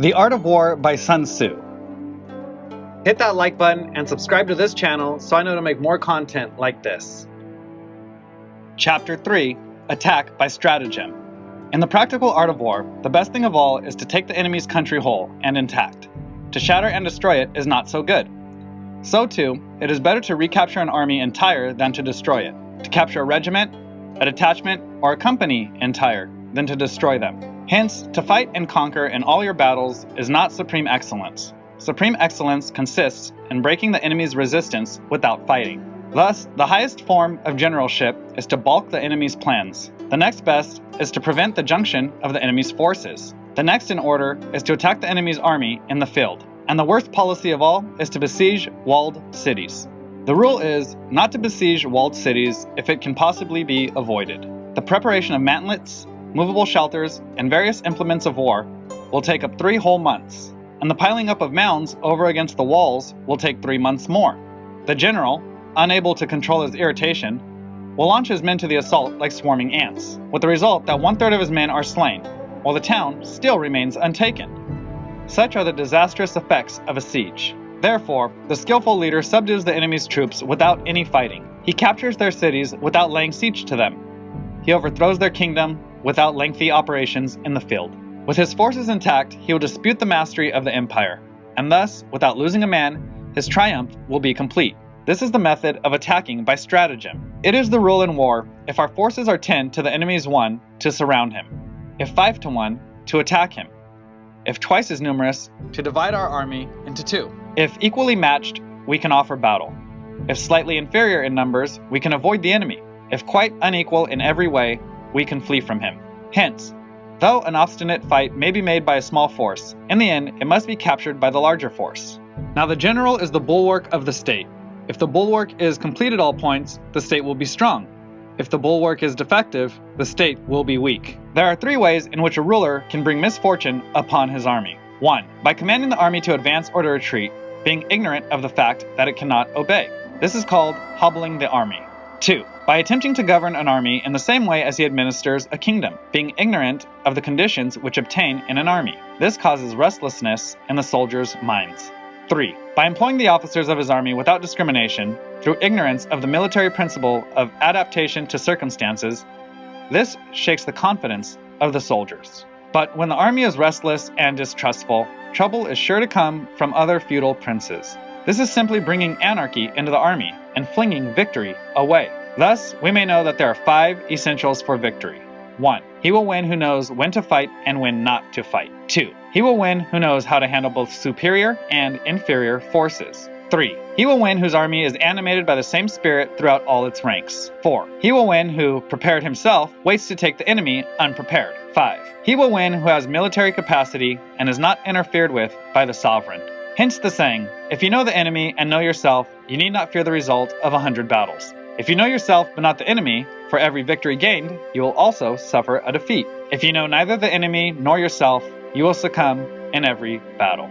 The Art of War by Sun Tzu. Hit that like button and subscribe to this channel so I know to make more content like this. Chapter 3, Attack by Stratagem. In the practical art of war, the best thing of all is to take the enemy's country whole and intact. To shatter and destroy it is not so good. So too, it is better to recapture an army entire than to destroy it. To capture a regiment, a detachment, or a company entire than to destroy them. Hence, to fight and conquer in all your battles is not supreme excellence. Supreme excellence consists in breaking the enemy's resistance without fighting. Thus, the highest form of generalship is to balk the enemy's plans. The next best is to prevent the junction of the enemy's forces. The next in order is to attack the enemy's army in the field. And the worst policy of all is to besiege walled cities. The rule is not to besiege walled cities if it can possibly be avoided. The preparation of mantlets, movable shelters, and various implements of war will take up 3 whole months, and the piling up of mounds over against the walls will take 3 months more. The general, unable to control his irritation, will launch his men to the assault like swarming ants, with the result that 1/3 of his men are slain, while the town still remains untaken. Such are the disastrous effects of a siege. Therefore, the skillful leader subdues the enemy's troops without any fighting. He captures their cities without laying siege to them. He overthrows their kingdom without lengthy operations in the field. With his forces intact, he will dispute the mastery of the empire, and thus, without losing a man, his triumph will be complete. This is the method of attacking by stratagem. It is the rule in war, if our forces are 10 to the enemy's 1, to surround him. If 5 to 1, to attack him. If twice as numerous, to divide our army into 2. If equally matched, we can offer battle. If slightly inferior in numbers, we can avoid the enemy. If quite unequal in every way, we can flee from him. Hence, though an obstinate fight may be made by a small force, in the end it must be captured by the larger force. Now the general is the bulwark of the state. If the bulwark is complete at all points, the state will be strong. If the bulwark is defective, the state will be weak. There are 3 ways in which a ruler can bring misfortune upon his army. 1. By commanding the army to advance or to retreat, being ignorant of the fact that it cannot obey. This is called hobbling the army. 2. By attempting to govern an army in the same way as he administers a kingdom, being ignorant of the conditions which obtain in an army. This causes restlessness in the soldiers' minds. 3. By employing the officers of his army without discrimination, through ignorance of the military principle of adaptation to circumstances, this shakes the confidence of the soldiers. But when the army is restless and distrustful, trouble is sure to come from other feudal princes. This is simply bringing anarchy into the army and flinging victory away. Thus, we may know that there are 5 essentials for victory. 1. He will win who knows when to fight and when not to fight. 2. He will win who knows how to handle both superior and inferior forces. 3. He will win whose army is animated by the same spirit throughout all its ranks. 4. He will win who, prepared himself, waits to take the enemy unprepared. 5. He will win who has military capacity and is not interfered with by the sovereign. Hence the saying, if you know the enemy and know yourself, you need not fear the result of 100 battles. If you know yourself but not the enemy, for every victory gained, you will also suffer a defeat. If you know neither the enemy nor yourself, you will succumb in every battle.